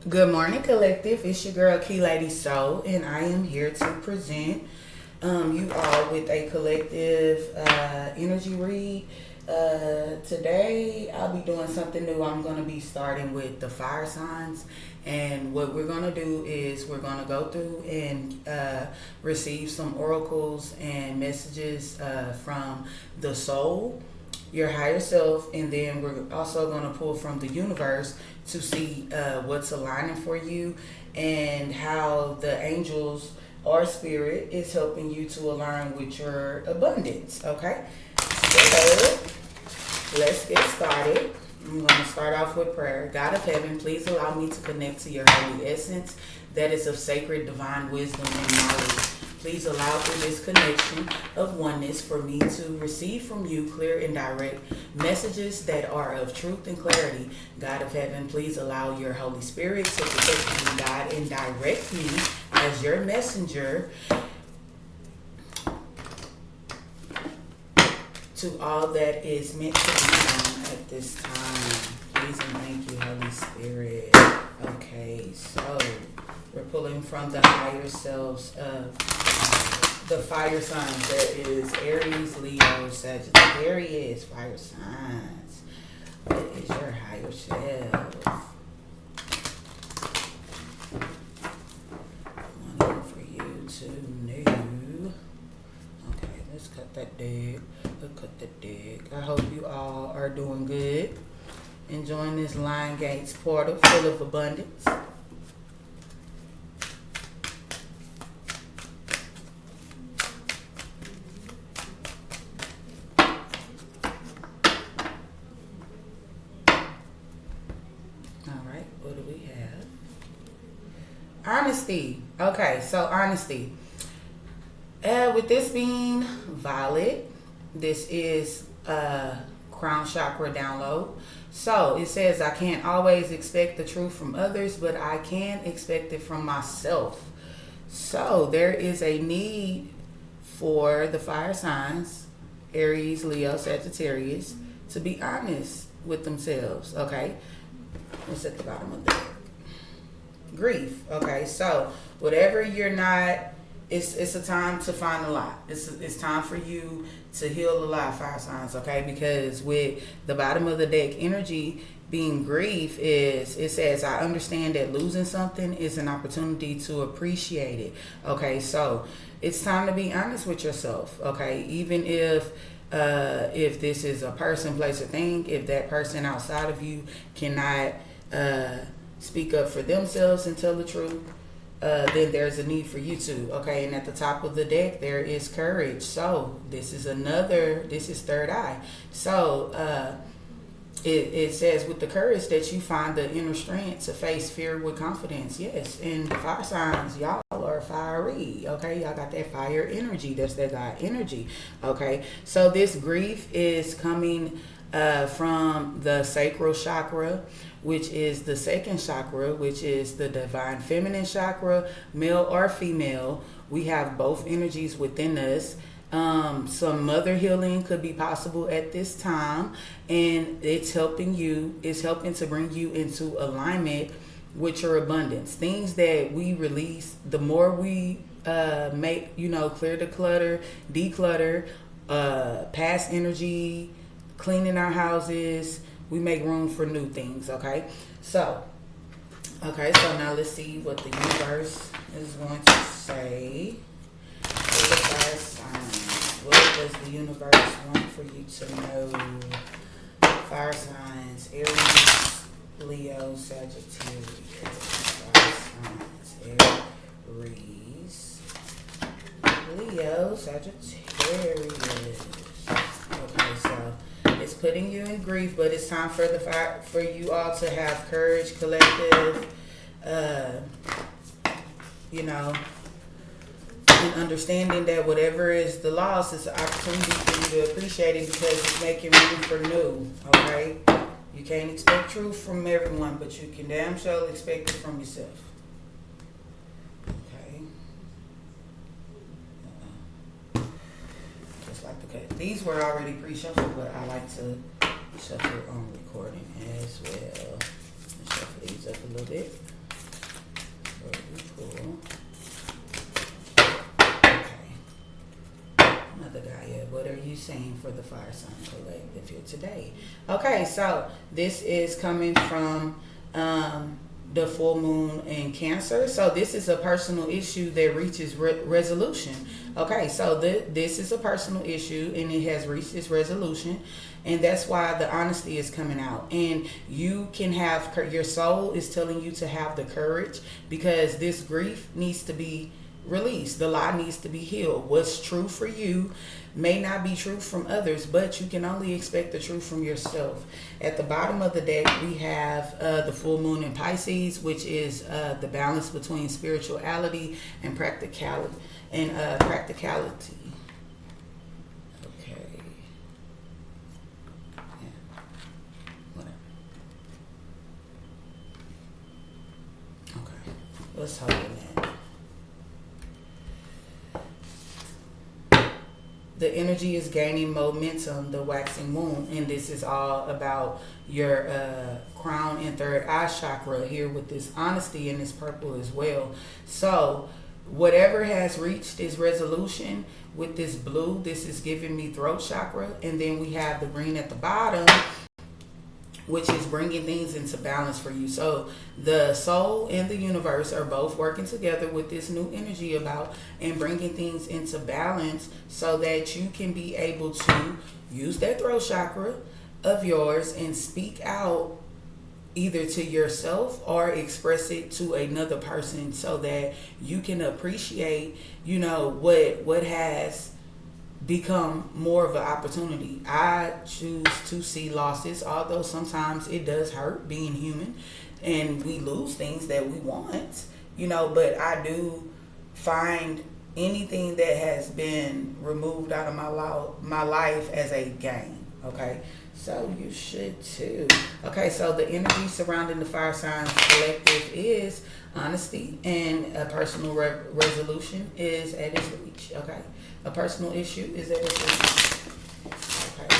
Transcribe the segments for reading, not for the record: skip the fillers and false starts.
Good morning, collective. It's your girl, Key Lady Soul, and I am here to present you all with a collective energy read. Today, I'll be doing something new. I'm going to be starting with the fire signs, and what we're going to do is we're going to go through and receive some oracles and messages from the soul, your higher self, and then we're also going to pull from the universe to see what's aligning for you and how the angels or spirit is helping you to align with your abundance. Okay, so let's get started. I'm going to start off with prayer. God of heaven, please allow me to connect to your holy essence that is of sacred divine wisdom and knowledge. Please allow through this connection of oneness for me to receive from you clear and direct messages that are of truth and clarity. God of heaven, please allow your Holy Spirit to protect me, guide, and direct me as your messenger to all that is meant to be done at this time. Please and thank you, Holy Spirit. Okay, so we're pulling from the higher selves of the fire signs. That is Aries, Leo, Sagittarius, fire signs. What is your higher self? One for you to know. Okay, let's cut that dig. Let's cut the dig. I hope you all are doing good. Enjoying this Lion Gates portal full of abundance. Honesty. Okay, so honesty. With this being violet, this is a crown chakra download. So it says I can't always expect the truth from others, but I can expect it from myself. So there is a need for the fire signs, Aries, Leo, Sagittarius, to be honest with themselves. Okay, let's at the bottom of that. Grief. Okay, so whatever you're not, it's a time to find a lot. It's time for you to heal a lot, fire signs. Okay, because with the bottom of the deck energy being grief, is it says I understand that losing something is an opportunity to appreciate it. Okay, so it's time to be honest with yourself. Okay, even if this is a person, place, or thing, if that person outside of you cannot speak up for themselves and tell the truth, then there's a need for you to. Okay, and at the top of the deck there is courage. So this is third eye. So it says with the courage that you find the inner strength to face fear with confidence. Yes, and the fire signs, y'all are fiery. Okay, y'all got that fire energy. That's that God energy. Okay, so this grief is coming from the sacral chakra, which is the second chakra, which is the divine feminine chakra, male or female. We have both energies within us. Some mother healing could be possible at this time, and it's helping to bring you into alignment with your abundance. Things that we release, the more we make, clear the clutter, declutter, past energy, cleaning our houses, we make room for new things. So now let's see what the universe is going to say for the fire signs. What does the universe want for you to know? Fire signs, Aries, Leo, Sagittarius. Fire signs, Aries, Leo, Sagittarius. Okay, so it's putting you in grief, but it's time for for you all to have courage, collective, and understanding that whatever is the loss is an opportunity for you to appreciate it because it's making room for new. Okay, you can't expect truth from everyone, but you can damn sure expect it from yourself. Okay. These were already pre-shuffled, but I like to shuffle on recording as well. Shuffle these up a little bit. saying for the fire sign collective here today? Okay, so this is coming from the full moon in Cancer. So this is a personal issue that reaches resolution. Okay, so this is a personal issue and it has reached its resolution, and that's why the honesty is coming out. And you can have, your soul is telling you to have the courage, because this grief needs to be released. The lie needs to be healed. What's true for you may not be true from others, but you can only expect the truth from yourself. At the bottom of the deck, we have the full moon in Pisces, which is the balance between spirituality and practicality. Practicality. Okay. Yeah. Whatever. Okay. Let's hold that. The energy is gaining momentum, the waxing moon, and this is all about your crown and third eye chakra here with this honesty and this purple as well. So whatever has reached its resolution with this blue, this is giving me throat chakra, and then we have the green at the bottom, which is bringing things into balance for you. So the soul and the universe are both working together with this new energy about and bringing things into balance so that you can be able to use that throat chakra of yours and speak out either to yourself or express it to another person, so that you can appreciate, what has become more of an opportunity. I choose to see losses, although sometimes it does hurt being human and we lose things that we want, but I do find anything that has been removed out of my life as a gain. Okay, so you should too. Okay, so the energy surrounding the fire signs collective is honesty, and a personal resolution is at its reach. Okay, a personal issue is at its reach. Okay,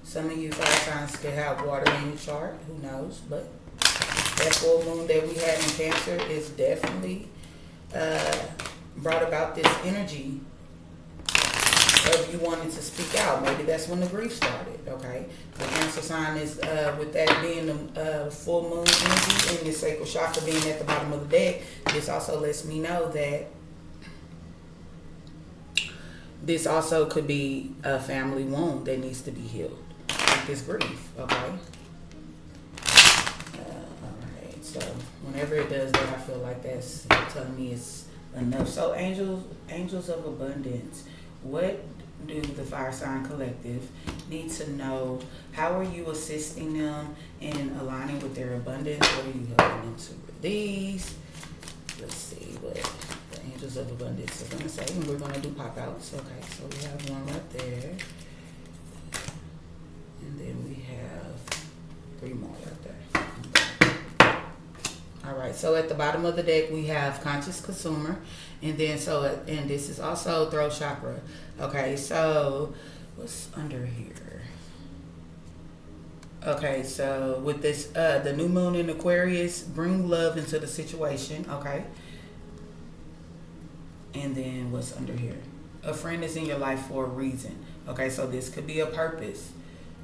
some of you fire signs could have water in your chart, who knows, but that full moon that we had in Cancer is definitely brought about this energy of you wanting to speak out. Maybe that's when the grief started. Okay, the Cancer sign is with that being the full moon energy and the sacral chakra being at the bottom of the deck. This also lets me know that this also could be a family wound that needs to be healed, like this grief. Okay. Alright, so whenever it does that, I feel like that's telling me it's enough. So angels of abundance, what do the fire sign collective need to know? How are you assisting them in aligning with their abundance? What are you helping them to release? Let's see what the angels of abundance are going to say, and we're going to do pop outs. Okay, so we have one right there, and then we have 3 more right there. All right, so at the bottom of the deck we have conscious consumer, and then and this is also throat chakra. Okay, so what's under here? Okay, so with this the new moon in Aquarius, bring love into the situation. Okay, and then what's under here? A friend is in your life for a reason. Okay, so this could be a purpose.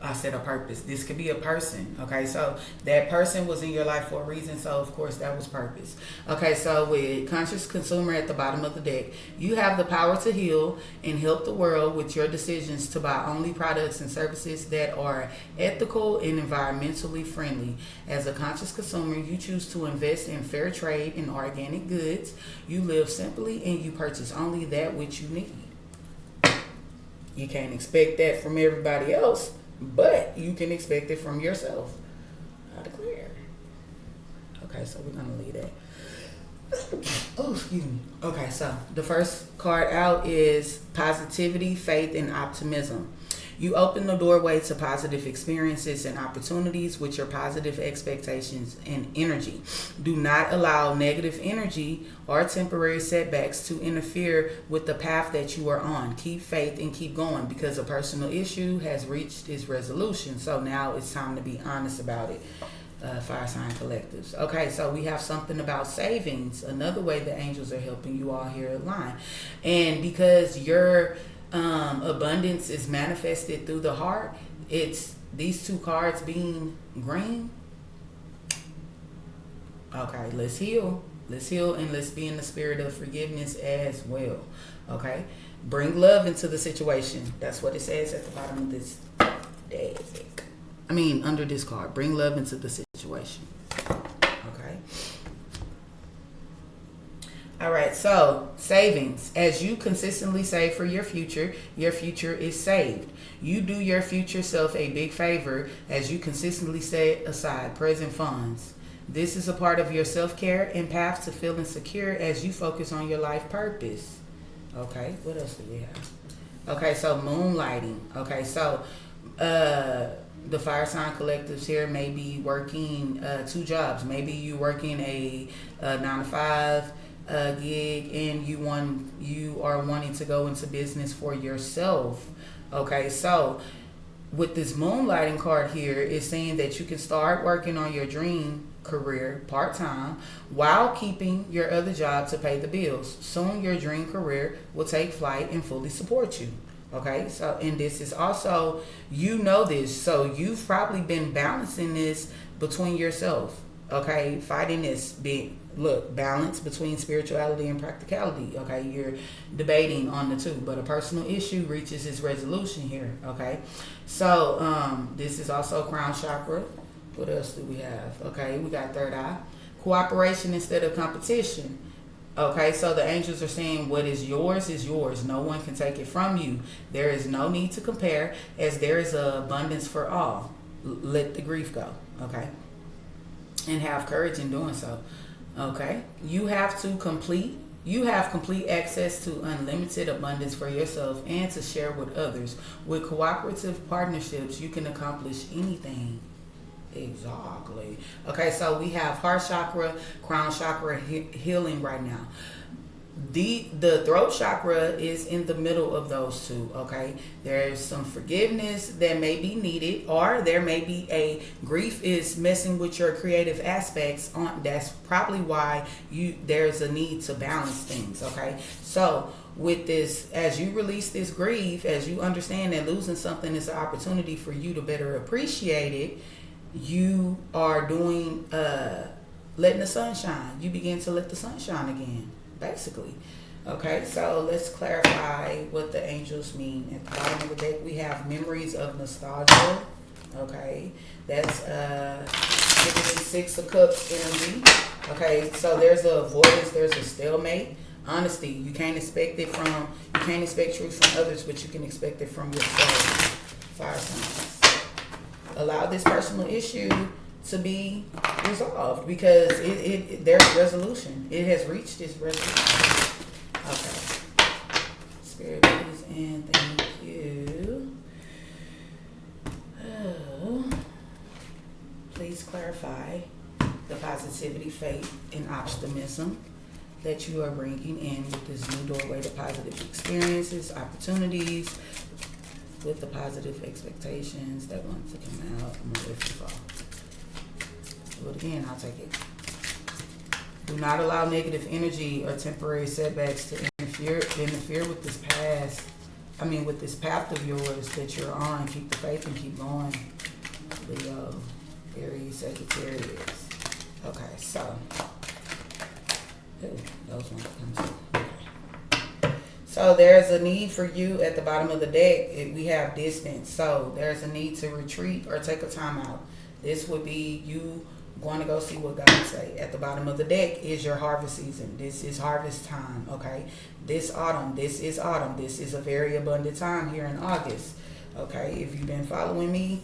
I said a purpose. This could be a person. Okay, so that person was in your life for a reason, so of course that was purpose. Okay, so with conscious consumer at the bottom of the deck, you have the power to heal and help the world with your decisions to buy only products and services that are ethical and environmentally friendly. As a conscious consumer, you choose to invest in fair trade and organic goods. You live simply and you purchase only that which you need. You can't expect that from everybody else, but you can expect it from yourself. I declare. Okay, so we're going to leave that. Oh, excuse me. Okay, so the first card out is positivity, faith, and optimism. You open the doorway to positive experiences and opportunities with your positive expectations and energy. Do not allow negative energy or temporary setbacks to interfere with the path that you are on. Keep faith and keep going, because a personal issue has reached its resolution. So now it's time to be honest about it. Fire sign collectives. Okay, so we have something about savings. Another way the angels are helping you all here align. And because your Abundance is manifested through the heart. It's these two cards being green. Okay, let's heal. Let's heal and let's be in the spirit of forgiveness as well. Okay, bring love into the situation. That's what it says at the bottom of this deck. Under this card. Bring love into the situation. Okay. All right, so savings. As you consistently save for your future is saved. You do your future self a big favor as you consistently set aside present funds. This is a part of your self-care and path to feeling secure as you focus on your life purpose. Okay, what else do we have? Okay, so moonlighting. Okay, so the fire sign collectives here may be working 2 jobs. Maybe you working a 9-to-5 gig and you are wanting to go into business for yourself. Okay, so with this moonlighting card here, it's saying that you can start working on your dream career part-time while keeping your other job to pay the bills. Soon your dream career will take flight and fully support you. Okay, so and this is also, this, so you've probably been balancing this between yourself. Okay, fighting this balance between spirituality and practicality. Okay, you're debating on the two, but a personal issue reaches its resolution here. Okay, so this is also crown chakra. What else do we have? Okay, we got third eye. Cooperation instead of competition. Okay, so the angels are saying what is yours is yours. No one can take it from you. There is no need to compare as there is an abundance for all. Let the grief go. Okay, and have courage in doing so. Okay, you have complete access to unlimited abundance for yourself and to share with others. With cooperative partnerships, you can accomplish anything. Exactly. Okay, so we have heart chakra, crown chakra healing right now. The throat chakra is in the middle of those two. Okay, there's some forgiveness that may be needed, or there may be a grief is messing with your creative aspects. That's probably why there's a need to balance things. Okay, so with this, as you release this grief, as you understand that losing something is an opportunity for you to better appreciate it, you are doing letting the sun shine. You begin to let the sun shine again, basically. Okay, so let's clarify what the angels mean. At the bottom of the deck, we have memories of nostalgia. Okay, that's Six of Cups energy. Okay, so there's a avoidance, there's a stalemate. Honesty, you can't expect truth from others, but you can expect it from yourself. Fire signs. Allow this personal issue to be resolved because there's resolution. It has reached its resolution. Okay. Spirit, please and thank you. Please clarify the positivity, faith, and optimism that you are bringing in with this new doorway to positive experiences, opportunities, with the positive expectations that want to come out. I'm going to lift the fall. Do it again, I'll take it. Do not allow negative energy or temporary setbacks to interfere with this with this path of yours that you're on. Keep the faith and keep going. Leo, Aries, Sagittarius. Okay, so those ones come too. So there's a need for you at the bottom of the deck. We have distance. So there's a need to retreat or take a time out. This would be you going to go see what God say. At the bottom of the deck is your harvest season. This is harvest time, okay? This is autumn. This is a very abundant time here in August, okay? If you've been following me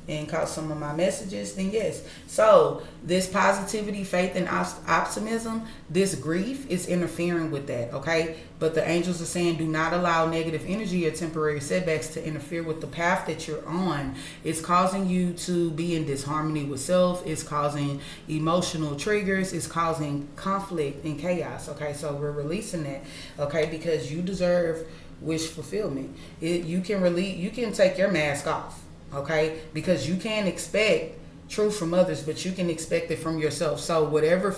and caught some of my messages, then yes. So this positivity, faith, and optimism, this grief is interfering with that, okay? But the angels are saying do not allow negative energy or temporary setbacks to interfere with the path that you're on. It's causing you to be in disharmony with self. It's causing emotional triggers. It's causing conflict and chaos, okay? So we're releasing that, okay? Because you deserve wish fulfillment. You can take your mask off. Okay, because you can't expect truth from others, but you can expect it from yourself. So whatever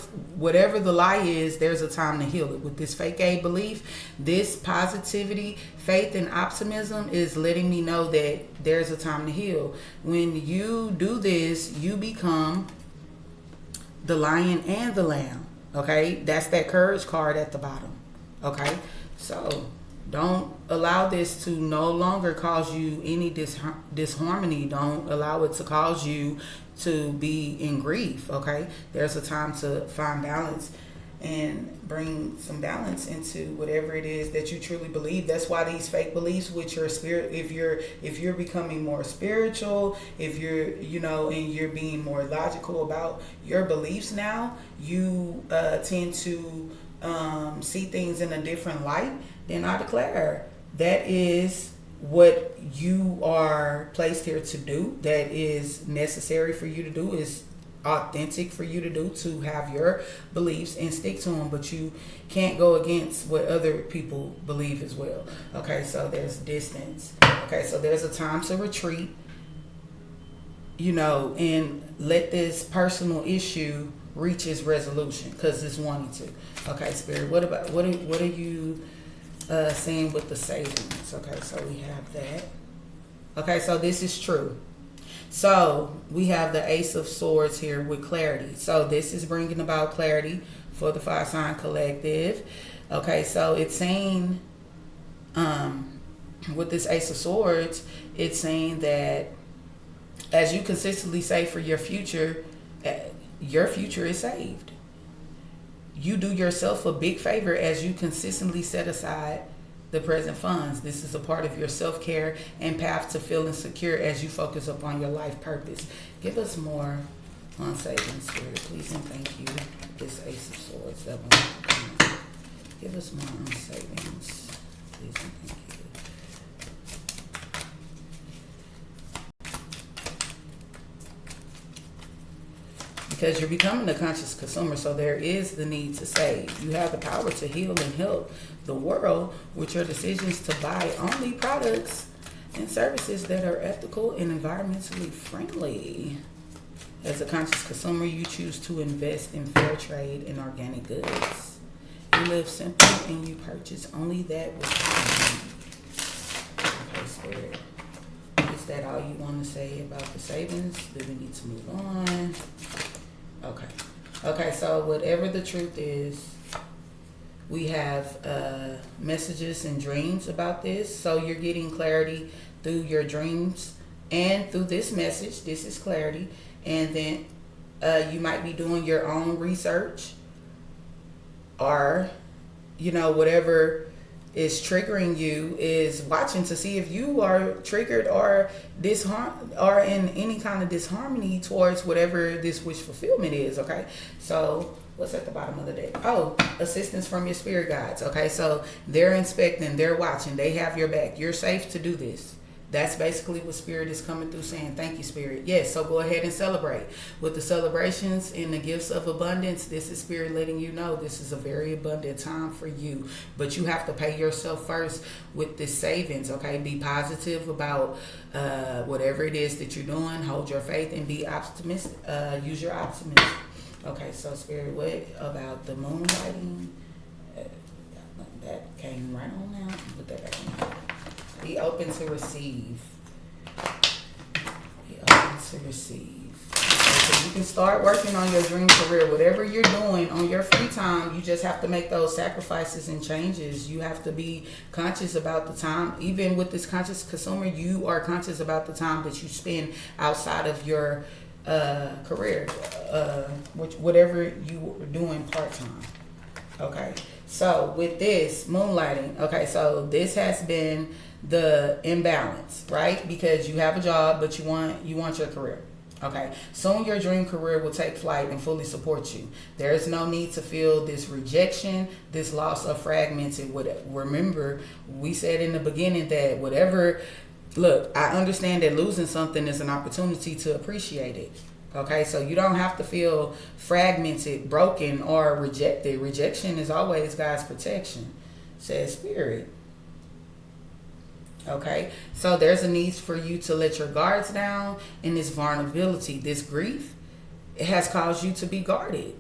the lie is, there's a time to heal it. With this fake A belief, this positivity, faith, and optimism is letting me know that there's a time to heal. When you do this, you become the lion and the lamb. Okay, that's that courage card at the bottom. Okay, so don't allow this to no longer cause you any disharmony. Don't allow it to cause you to be in grief. Okay, there's a time to find balance and bring some balance into whatever it is that you truly believe. That's why these fake beliefs with your spirit, if you're becoming more spiritual, if you're and you're being more logical about your beliefs now, you tend to see things in a different light. Then I declare that is what you are placed here to do. That is necessary for you to do, is authentic for you to do, to have your beliefs and stick to them, but you can't go against what other people believe as well. Okay, so there's distance. Okay, so there's a time to retreat, and let this personal issue reach its resolution, because it's wanting to. Okay, Spirit, what are you saying with the savings? Okay, so we have that. Okay, so this is true. So we have the Ace of Swords here with clarity. So this is bringing about clarity for the 5-sign collective. Okay, so it's saying, with this Ace of Swords, it's saying that as you consistently save for your future is saved. You do yourself a big favor as you consistently set aside the present funds. This is a part of your self-care and path to feeling secure as you focus upon your life purpose. Give us more on savings, Spirit, please and thank you. This Ace of Swords, that one. Give us more on savings, please and thank you. Because you're becoming a conscious consumer, so there is the need to save. You have the power to heal and help the world with your decisions to buy only products and services that are ethical and environmentally friendly. As a conscious consumer, you choose to invest in fair trade and organic goods. You live simple and you purchase only that which you need. Okay, Spirit. Is that all you want to say about the savings? Do we need to move on? Okay, so whatever the truth is, we have messages and dreams about this. So you're getting clarity through your dreams and through this message. This is clarity. And then you might be doing your own research, or whatever is triggering you is watching to see if you are triggered or in any kind of disharmony towards whatever this wish fulfillment is. Okay, so what's at the bottom of the deck? Oh, assistance from your spirit guides. Okay, so they're inspecting, they're watching, they have your back. You're safe to do this. That's basically what Spirit is coming through saying. Thank you, Spirit. Yes, so go ahead and celebrate. With the celebrations and the gifts of abundance, this is Spirit letting you know this is a very abundant time for you. But you have to pay yourself first with this savings, okay? Be positive about whatever it is that you're doing. Hold your faith and be optimistic. Use your optimism. Okay, so Spirit, what about the moonlighting? That came right on now. Put that back on. Be open to receive. Be open to receive. Okay, so you can start working on your dream career. Whatever you're doing on your free time, you just have to make those sacrifices and changes. You have to be conscious about the time. Even with this conscious consumer, you are conscious about the time that you spend outside of your career, whatever you are doing part-time. Okay, so with this moonlighting, okay, so this has been the imbalance, right? Because you have a job, but you want your career. Okay, soon your dream career will take flight and fully support you. There is no need to feel this rejection, this loss of fragmented. Remember, we said in the beginning that look, I understand that losing something is an opportunity to appreciate it. Okay, so you don't have to feel fragmented, broken, or rejected. Rejection is always God's protection, says Spirit. Okay, so there's a need for you to let your guards down in this vulnerability. This grief, it has caused you to be guarded.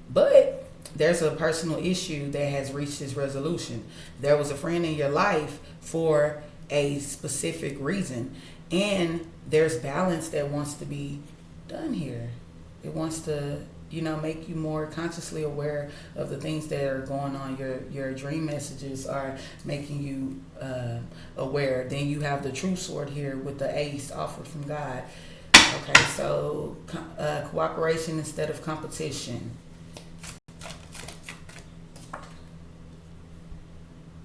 But there's a personal issue that has reached its resolution. There was a friend in your life for a specific reason. And there's balance that wants to be done here. It wants to, make you more consciously aware of the things that are going on. Your dream messages are making you aware. Then you have the true sword here with the ace offered from God. Okay, so cooperation instead of competition.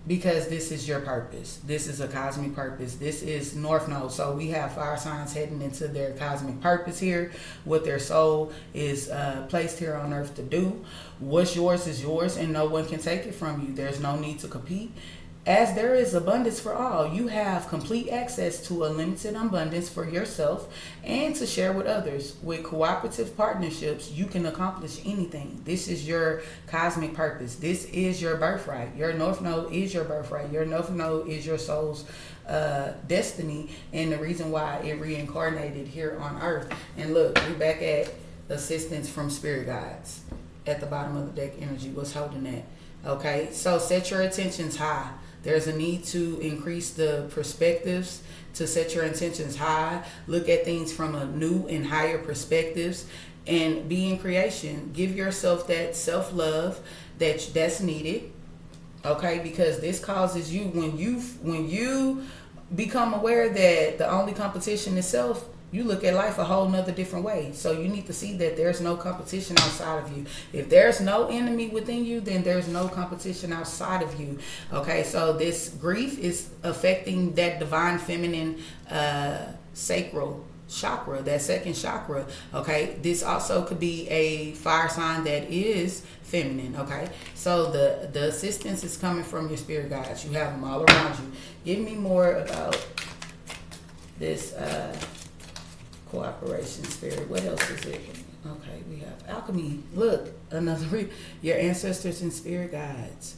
Because this is your purpose. This is a cosmic purpose. This is North Node. So we have fire signs heading into their cosmic purpose here. What their soul is placed here on earth to do. What's yours is yours, and no one can take it from you. There's no need to compete. As there is abundance for all, you have complete access to a limited abundance for yourself and to share with others. With cooperative partnerships, you can accomplish anything. This is your cosmic purpose. This is your birthright. Your North Node is your birthright. Your North Node is your soul's destiny, and the reason why it reincarnated here on earth. And look, we're back at assistance from spirit guides at the bottom of the deck energy. What's holding that? Okay, so set your intentions high. There's a need to increase the perspectives, to set your intentions high. Look at things from a new and higher perspectives, and be in creation. Give yourself that self-love that's needed. Okay, because this causes you, when you become aware that the only competition is self, you look at life a whole nother different way. So you need to see that there's no competition outside of you. If there's no enemy within you, then there's no competition outside of you. Okay, so this grief is affecting that divine feminine sacral chakra, that second chakra. Okay, this also could be a fire sign that is feminine. Okay, so the assistance is coming from your spirit guides. You have them all around you. Give me more about this cooperation spirit. What else is it? Okay, we have alchemy. Look, your ancestors and spirit guides.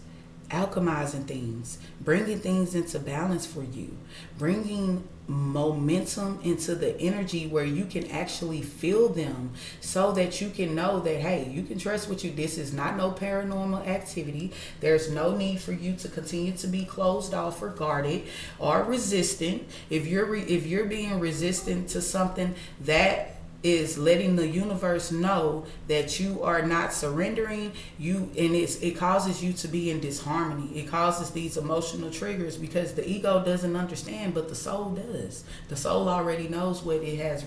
Alchemizing things, bringing things into balance for you, bringing momentum into the energy where you can actually feel them, so that you can know that, hey, you can trust what you. This is not no paranormal activity. There's no need for you to continue to be closed off or guarded or resistant. If you're being resistant to something, that is letting the universe know that you are not surrendering. It causes you to be in disharmony. It causes these emotional triggers because the ego doesn't understand, but the soul does. The soul already knows what it has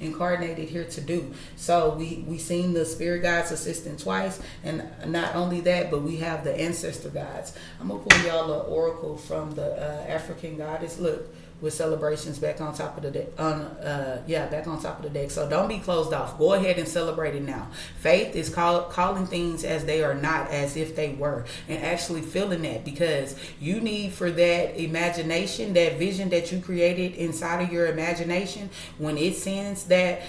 reincarnated here to do. So we seen the spirit guides assistant twice, and not only that, but we have the ancestor guides. I'm gonna pull y'all an oracle from the African goddess. Look, with celebrations back on top of the deck. Back on top of the deck. So don't be closed off. Go ahead and celebrate it now. Faith is calling things as they are not, as if they were, and actually feeling that, because you need for that imagination, that vision that you created inside of your imagination, when it sends that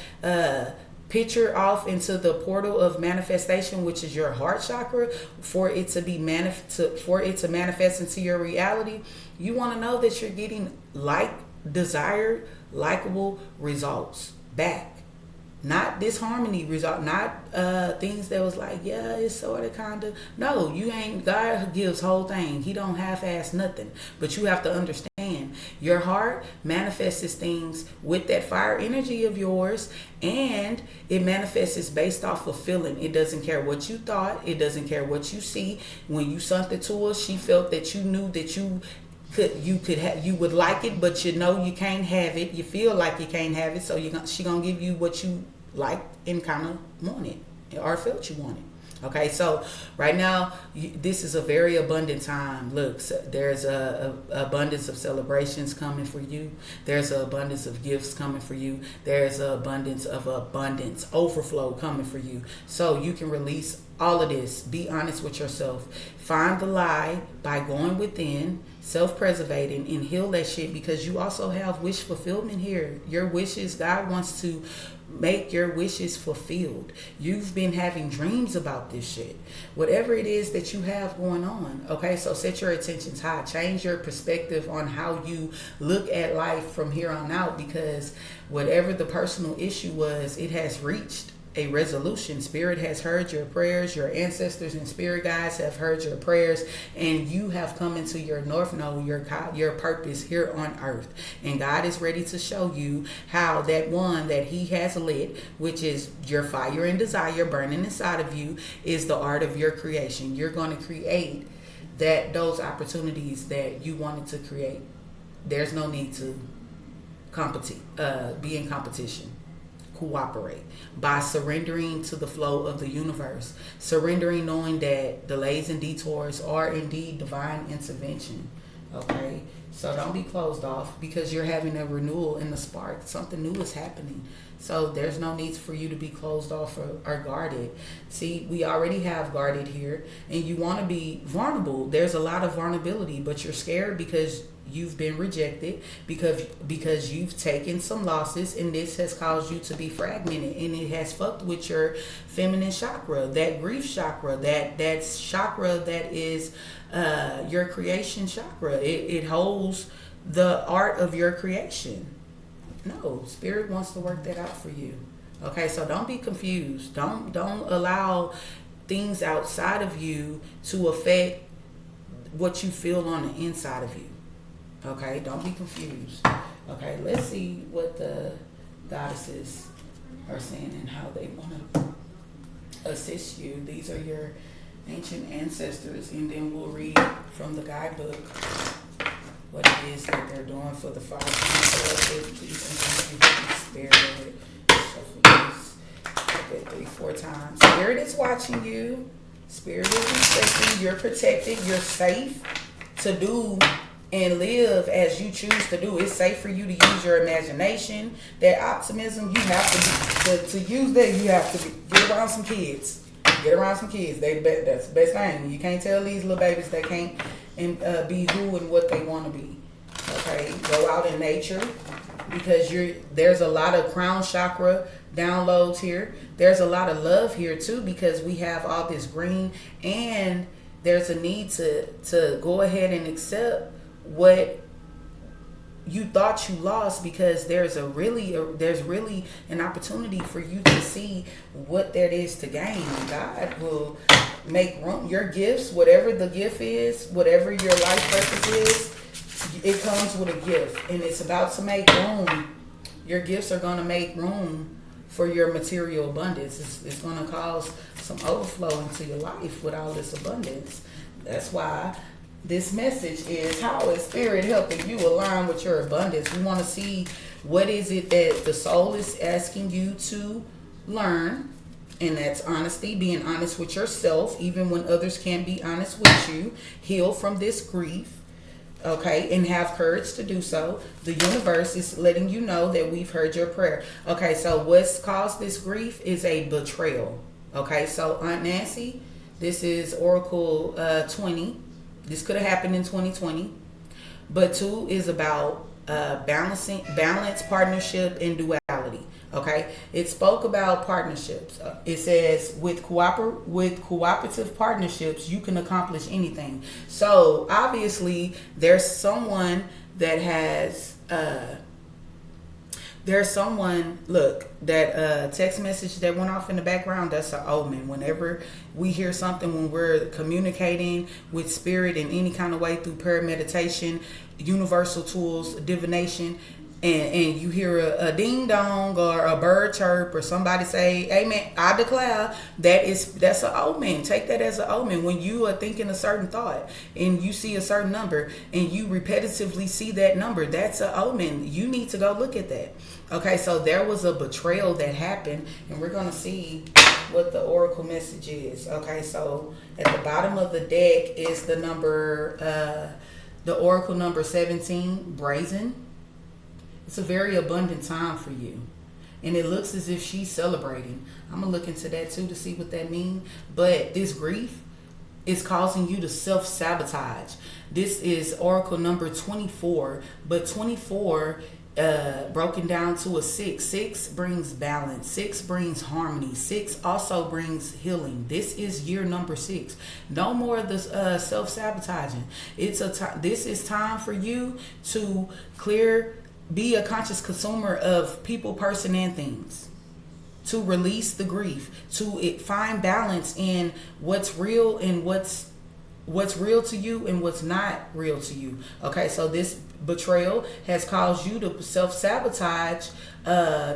picture off into the portal of manifestation, which is your heart chakra, for it to manifest into your reality. You want to know that you're getting desired, likable results back. Not disharmony result, not things that was like, yeah, it's sort of kind of. No, you ain't. God gives whole thing. He don't half-ass nothing. But you have to understand, your heart manifests things with that fire energy of yours, and it manifests based off of feeling. It doesn't care what you thought. It doesn't care what you see. When you sent it to her, she felt that you knew that you would like it, but you can't have it. You feel like you can't have it, so she gonna give you what you like and kind of wanted or felt you wanted. Okay, so right now this is a very abundant time. Look, there's a abundance of celebrations coming for you. There's an abundance of gifts coming for you. There's an abundance overflow coming for you. So you can release all of this. Be honest with yourself. Find the lie by going within, self-preservating, and heal that shit, because you also have wish fulfillment here. Your wishes, God wants to make your wishes fulfilled. You've been having dreams about this shit. Whatever it is that you have going on, okay? So set your intentions high. Change your perspective on how you look at life from here on out, because whatever the personal issue was, it has reached a resolution. Spirit has heard your prayers. Your ancestors and spirit guides have heard your prayers, and you have come into your north node, your purpose here on earth. And God is ready to show you how that one that he has lit, which is your fire and desire burning inside of you, is the art of your creation. You're going to create those opportunities that you wanted to create. There's no need to be in competition. Cooperate by surrendering to the flow of the universe, surrendering, knowing that delays and detours are indeed divine intervention. Okay, so don't be closed off because you're having a renewal in the spark. Something new is happening, so there's no need for you to be closed off or guarded. See, we already have guarded here, and you want to be vulnerable. There's a lot of vulnerability, but you're scared because you've been rejected, because you've taken some losses, and this has caused you to be fragmented, and it has fucked with your feminine chakra, that grief chakra, that chakra that is your creation chakra. It holds the art of your creation. No, spirit wants to work that out for you. Okay, so don't be confused. Don't allow things outside of you to affect what you feel on the inside of you. Okay, don't be confused. Okay, let's see what the goddesses are saying and how they want to assist you. These are your ancient ancestors, and then we'll read from the guidebook what it is that they're doing for the 5 collective. Please and thank you, Holy Spirit. Shuffle these 3-4 times. Spirit is watching you. Spirit is respecting. You're protected. You're safe to do and live as you choose to do. It's safe for you to use your imagination. That optimism, you have to use that. You have to get around some kids. Get around some kids. That's the best thing. You can't tell these little babies they can't be who and what they want to be. Okay, go out in nature, because there's a lot of crown chakra downloads here. There's a lot of love here too, because we have all this green, and there's a need to go ahead and accept what you thought you lost, because there's really an opportunity for you to see what there is to gain. God will make room. Your gifts, whatever the gift is, whatever your life purpose is, it comes with a gift, and it's about to make room. Your gifts are going to make room for your material abundance. It's going to cause some overflow into your life with all this abundance. That's why this message is, how is spirit helping you align with your abundance? We want to see what is it that the soul is asking you to learn, and that's honesty, being honest with yourself, even when others can't be honest with you. Heal from this grief, okay, and have courage to do so. The universe is letting you know that we've heard your prayer. Okay, so what's caused this grief is a betrayal. Okay, so Aunt Nancy, this is Oracle 20. This could have happened in 2020. But 2 is about balance, partnership, and duality. Okay, it spoke about partnerships. It says with cooperative partnerships, you can accomplish anything. So obviously, there's someone that has. There's someone, look, that text message that went off in the background, that's an omen. Whenever we hear something, when we're communicating with spirit in any kind of way through prayer, meditation, universal tools, divination, and you hear a ding dong or a bird chirp or somebody say, amen, I declare, that's an omen. Take that as an omen. When you are thinking a certain thought and you see a certain number and you repetitively see that number, that's an omen. You need to go look at that. Okay, so there was a betrayal that happened, and we're going to see what the oracle message is. Okay, so at the bottom of the deck is the number, the oracle number 17, brazen. It's a very abundant time for you. And it looks as if she's celebrating. I'm going to look into that too to see what that means. But this grief is causing you to self-sabotage. This is oracle number 24. But 24 broken down to a 6. 6 brings balance. 6 brings harmony. 6 also brings healing. This is year number 6. No more of this self-sabotaging. This is time for you to be a conscious consumer of people, person, and things. To release the grief, to find balance in what's real and what's real to you and what's not real to you. Okay, so this betrayal has caused you to self-sabotage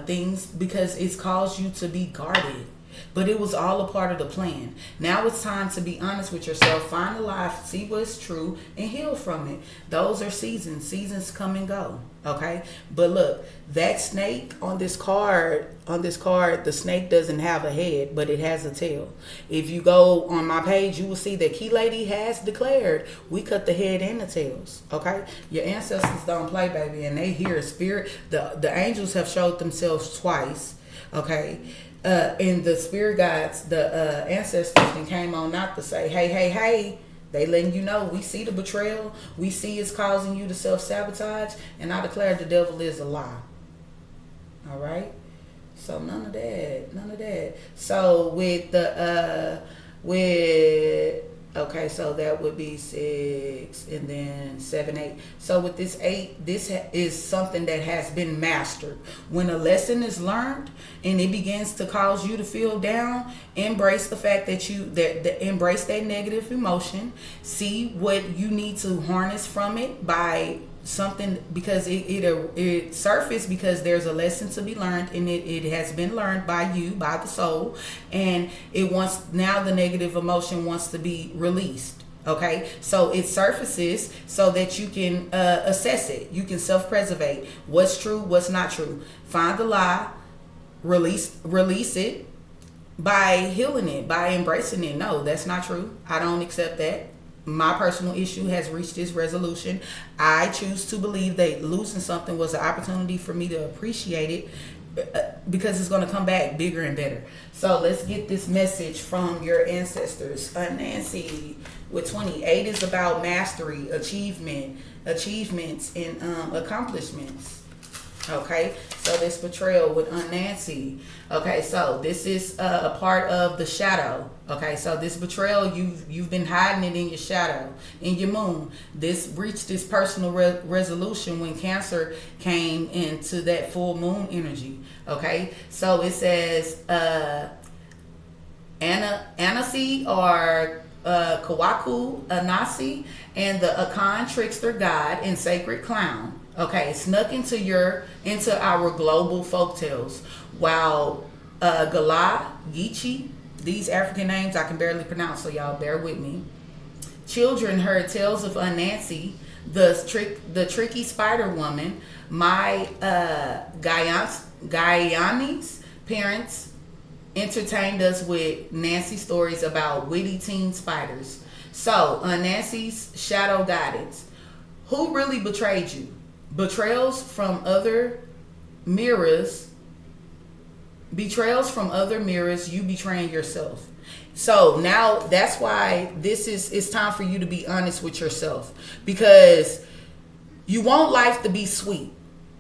things because it's caused you to be guarded. But it was all a part of the plan. Now it's time to be honest with yourself, find the lie, see what's true, and heal from it. Those are seasons. Seasons come and go. Okay? But look, that snake on this card, the snake doesn't have a head, but it has a tail. If you go on my page, you will see that Key Lady has declared we cut the head and the tails. Okay? Your ancestors don't play, baby, and they hear spirit. The angels have showed themselves twice. Okay? And the spirit guides, the ancestors, and came on not to say, hey, they letting you know, we see the betrayal, we see it's causing you to self-sabotage, and I declare the devil is a lie. All right? So none of that. So with the, okay, so that would be 6 and then 7, 8. So with this 8, this is something that has been mastered. When a lesson is learned and it begins to cause you to feel down, embrace the fact that embrace that negative emotion. See what you need to harness from it by something, because it surfaced because there's a lesson to be learned, and it has been learned by you, by the soul, and now the negative emotion wants to be released. Okay, so it surfaces so that you can assess it. You can self-preservate what's true, what's not true. Find the lie, release it by healing it, by embracing it. No, that's not true. I don't accept that. My personal issue has reached its resolution. I choose to believe that losing something was an opportunity for me to appreciate it, because it's going to come back bigger and better. So let's get this message from your ancestors. Nancy with 28 is about mastery, achievements, and accomplishments. Okay, so this betrayal with Nancy. Okay, so this is a part of the shadow. Okay, so this betrayal, you've been hiding it in your shadow, in your moon. This reached this personal resolution when Cancer came into that full moon energy. Okay, so it says Anansi or Kawaku Anasi and the Akan trickster god and sacred clown. Okay, snuck into our global folktales. While Gala, Geechee, these African names I can barely pronounce, so y'all bear with me. Children heard tales of Nancy, the tricky spider woman. My Guyanese parents entertained us with Nancy stories about witty teen spiders. So, Nancy's shadow guidance. Who really betrayed you? Betrayals from other mirrors, you betraying yourself. So now that's why it's time for you to be honest with yourself, because you want life to be sweet,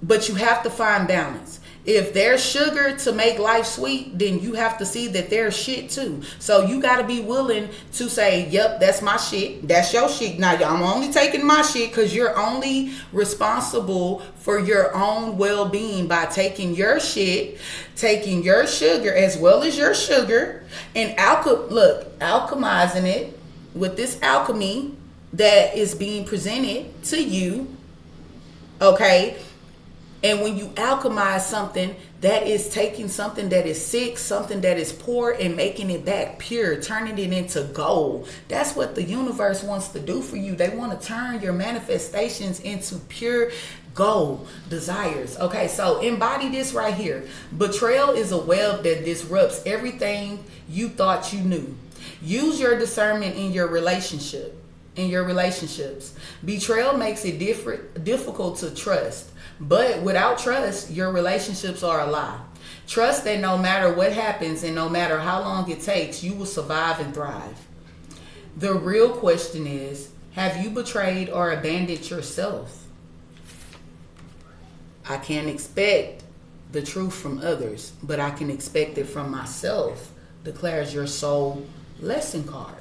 but you have to find balance. If there's sugar to make life sweet, then you have to see that there's shit too. So you got to be willing to say, yep, that's my shit. That's your shit. Now, I'm only taking my shit because you're only responsible for your own well-being by taking your shit, taking your sugar as well as your sugar, and alchemizing it with this alchemy that is being presented to you. Okay? And when you alchemize something, that is taking something that is sick, something that is poor, and making it back pure, turning it into gold. That's what the universe wants to do for you. They want to turn your manifestations into pure gold desires. Okay, so embody this right here. Betrayal is a web that disrupts everything you thought you knew. Use your discernment in your relationships. Betrayal makes it difficult to trust. But without trust, your relationships are a lie. Trust that no matter what happens and no matter how long it takes, you will survive and thrive. The real question is, have you betrayed or abandoned yourself? I can't expect the truth from others, but I can expect it from myself, declares your soul lesson card.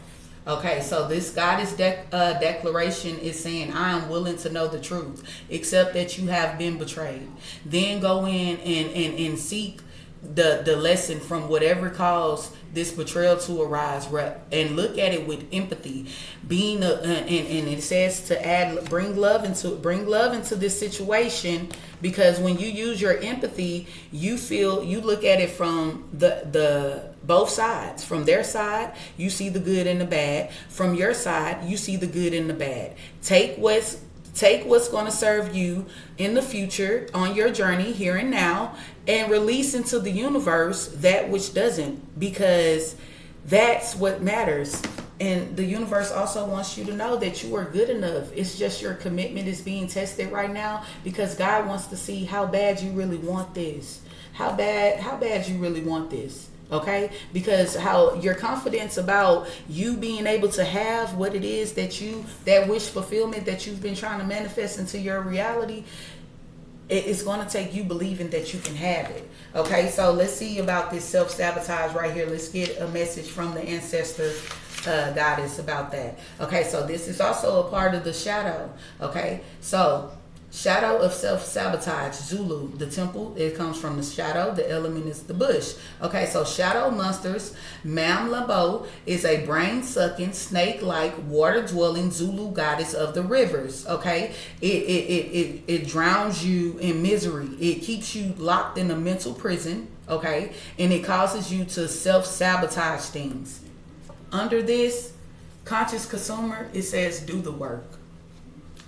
Okay, so this goddess declaration is saying, I am willing to know the truth, except that you have been betrayed. Then go in and seek the lesson from whatever caused this betrayal to arise, and look at it with empathy, being and it says to bring love into this situation, because when you use your empathy, you look at it from the both sides. From their side, you see the good and the bad. From your side, you see the good and the bad. Take what's going to serve you in the future on your journey here and now, and release into the universe that which doesn't, because that's what matters. And the universe also wants you to know that you are good enough. It's just your commitment is being tested right now, because God wants to see how bad you really want this. How bad you really want this. Okay, because how your confidence about you being able to have what it is that wish fulfillment that you've been trying to manifest into your reality, it's going to take you believing that you can have it. Okay, so let's see about this self-sabotage right here. Let's get a message from the ancestor goddess about that. Okay, so this is also a part of the shadow. Okay, so shadow of self-sabotage, Zulu, the temple, it comes from the shadow. The element is the bush. Okay, so shadow monsters. Mam Labo is a brain-sucking, snake-like, water-dwelling Zulu goddess of the rivers. Okay, it drowns you in misery. It keeps you locked in a mental prison. Okay, and it causes you to self-sabotage things. Under this conscious consumer, it says do the work.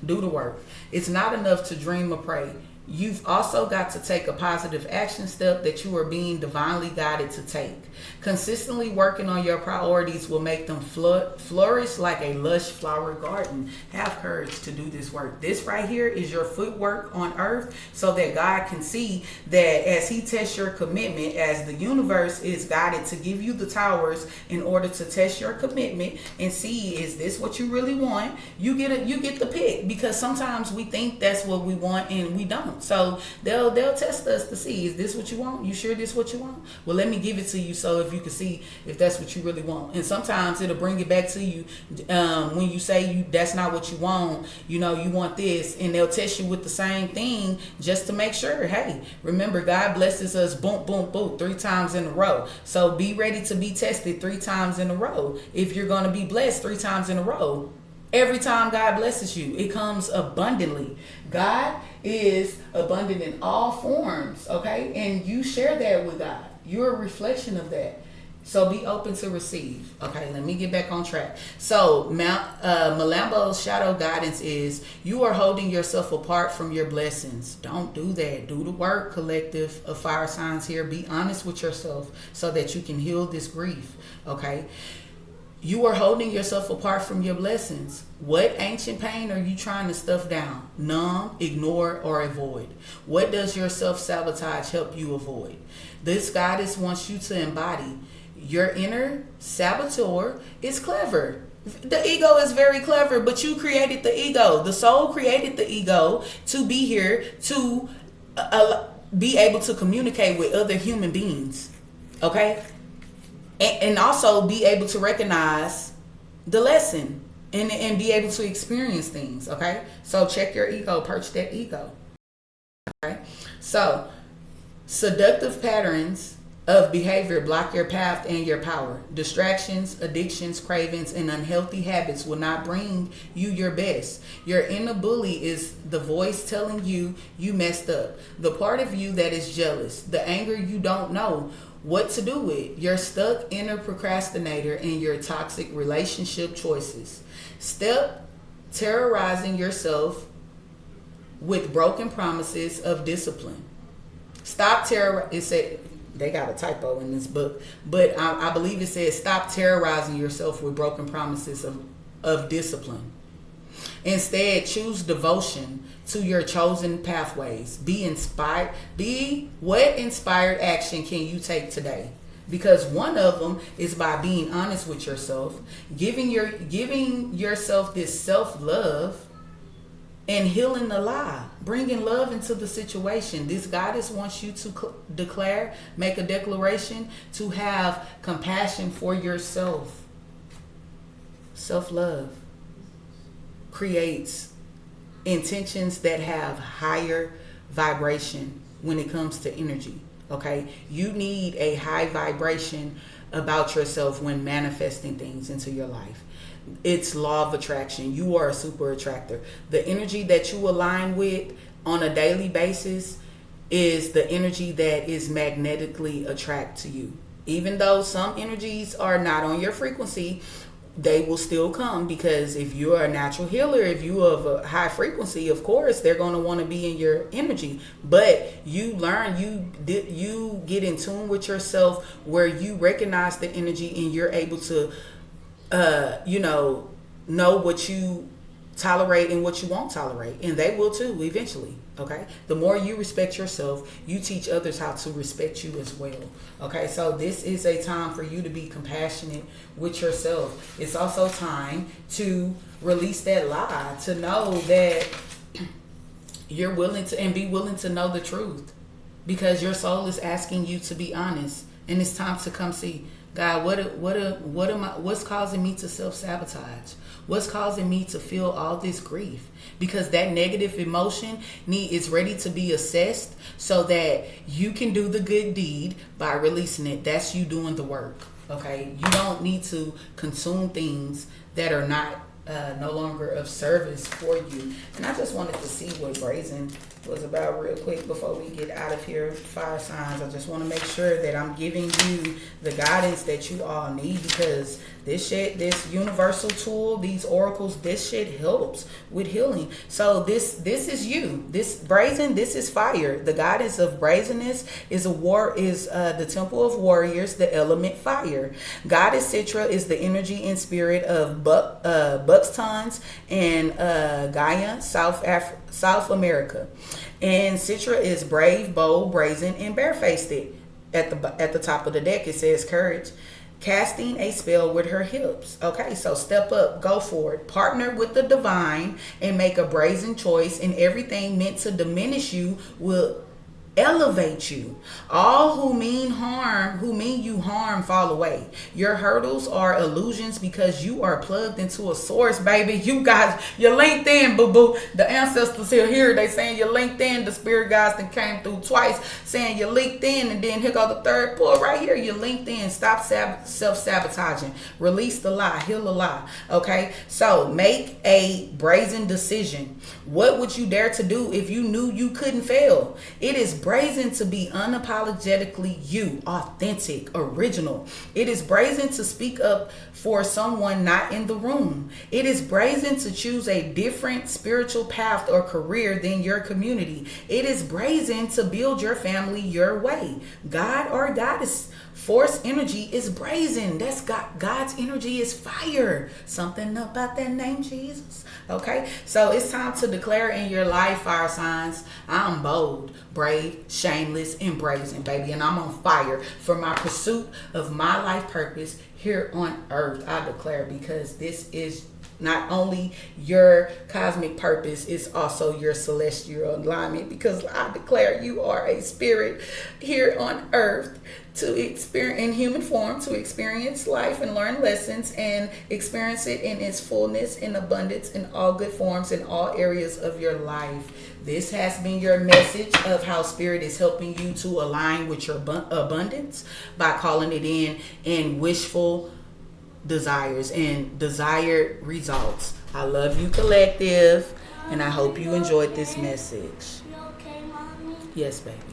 Do the work. It's not enough to dream or pray. You've also got to take a positive action step that you are being divinely guided to take. Consistently working on your priorities will make them flourish like a lush flower garden. Have courage to do this work. This right here is your footwork on earth, so that God can see that as he tests your commitment, as the universe is guided to give you the towers in order to test your commitment and see, is this what you really want? You get the pick, because sometimes we think that's what we want and we don't. So they'll test us to see, is this what you want? You sure this what you want? Well, let me give it to you, so if you can see if that's what you really want. And sometimes it'll bring it back to you when you say that's not what you want, you want this, and they'll test you with the same thing just to make sure. Hey, remember, God blesses us boom, boom, boom 3 times in a row. So be ready to be tested 3 times in a row. If you're going to be blessed 3 times in a row, every time God blesses you, it comes abundantly. God is abundant in all forms, okay? And you share that with God. You're a reflection of that. So be open to receive. Okay, let me get back on track. So Malambo's shadow guidance is, you are holding yourself apart from your blessings. Don't do that. Do the work, collective of fire signs here. Be honest with yourself so that you can heal this grief. Okay. You are holding yourself apart from your blessings. What ancient pain are you trying to stuff down, numb, ignore, or avoid? What does your self-sabotage help you avoid? This goddess wants you to embody. Your inner saboteur is clever. The ego is very clever, but you created the ego. The soul created the ego to be here to be able to communicate with other human beings. Okay? And also be able to recognize the lesson and be able to experience things. Okay, so check your ego, purge that ego. Okay, so seductive patterns of behavior block your path and your power. Distractions, addictions, cravings, and unhealthy habits will not bring you your best. Your inner bully is the voice telling you you messed up. The part of you that is jealous, the anger you don't know what to do with, your stuck inner procrastinator, and your toxic relationship choices. Step terrorizing yourself with broken promises of discipline. Stop terror. It said they got a typo in this book, but I believe it says stop terrorizing yourself with broken promises of discipline. Instead, choose devotion to your chosen pathways. Be inspired. What inspired action can you take today? Because one of them is by being honest with yourself, giving yourself this self-love, and healing the lie, bringing love into the situation. This goddess wants you to declare, make a declaration to have compassion for yourself. Self-love creates intentions that have higher vibration when it comes to energy. Okay, you need a high vibration about yourself when manifesting things into your life. It's law of attraction. You are a super attractor. The energy that you align with on a daily basis is the energy that is magnetically attract to you. Even though some energies are not on your frequency, they will still come, because if you're a natural healer, if you have a high frequency, of course they're going to want to be in your energy. But you learn, you get in tune with yourself, where you recognize the energy and you're able to know what you tolerate and what you won't tolerate, and they will too eventually. Okay, the more you respect yourself, you teach others how to respect you as well. Okay, so this is a time for you to be compassionate with yourself. It's also time to release that lie, to know that you're willing to, and be willing to know the truth, because your soul is asking you to be honest, and it's time to come see, God, what's causing me to self-sabotage? What's causing me to feel all this grief? Because that negative emotion is ready to be assessed, so that you can do the good deed by releasing it. That's you doing the work. Okay, you don't need to consume things that are not no longer of service for you. And I just wanted to see what brazen was about real quick before we get out of here. Fire signs, I just want to make sure that I'm giving you the guidance that you all need, because this universal tool, these oracles, this shit helps with healing. So this is you. This brazen, this is fire. The goddess of brazenness is the temple of warriors, the element fire. Goddess Citra is the energy and spirit of Buxtons and Gaia, South America. And Citra is brave, bold, brazen, and barefaced. At the top of the deck, it says courage. Casting a spell with her hips. Okay, so step up, go for it. Partner with the divine and make a brazen choice, and everything meant to diminish you will elevate you. All who mean you harm, fall away. Your hurdles are illusions, because you are plugged into a source, baby. You guys, you're linked in, boo-boo. The ancestors are here. They saying you're linked in. The spirit guides that came through twice saying you're linked in, and then here go the third pull right here. You're linked in. Stop self-sabotaging. Release the lie. Heal the lie. Okay, so make a brazen decision. What would you dare to do if you knew you couldn't fail? It is brazen to be unapologetically you, authentic, original. It is brazen to speak up for someone not in the room. It is brazen to choose a different spiritual path or career than your community. It is brazen to build your family your way. God or goddess force energy is brazen. That's God's energy is fire. Something about that name, Jesus. Okay, so it's time to declare in your life, fire signs, I'm bold, brave, shameless, and brazen, baby, and I'm on fire for my pursuit of my life purpose here on earth. I declare, because this is not only your cosmic purpose, it's also your celestial alignment, because I declare you are a spirit here on earth to experience in human form, to experience life and learn lessons and experience it in its fullness, in abundance, in all good forms, in all areas of your life. This has been your message of how spirit is helping you to align with your abundance by calling it in wishful desires and desired results. I love you, collective, and I hope you enjoyed this message. Yes, baby.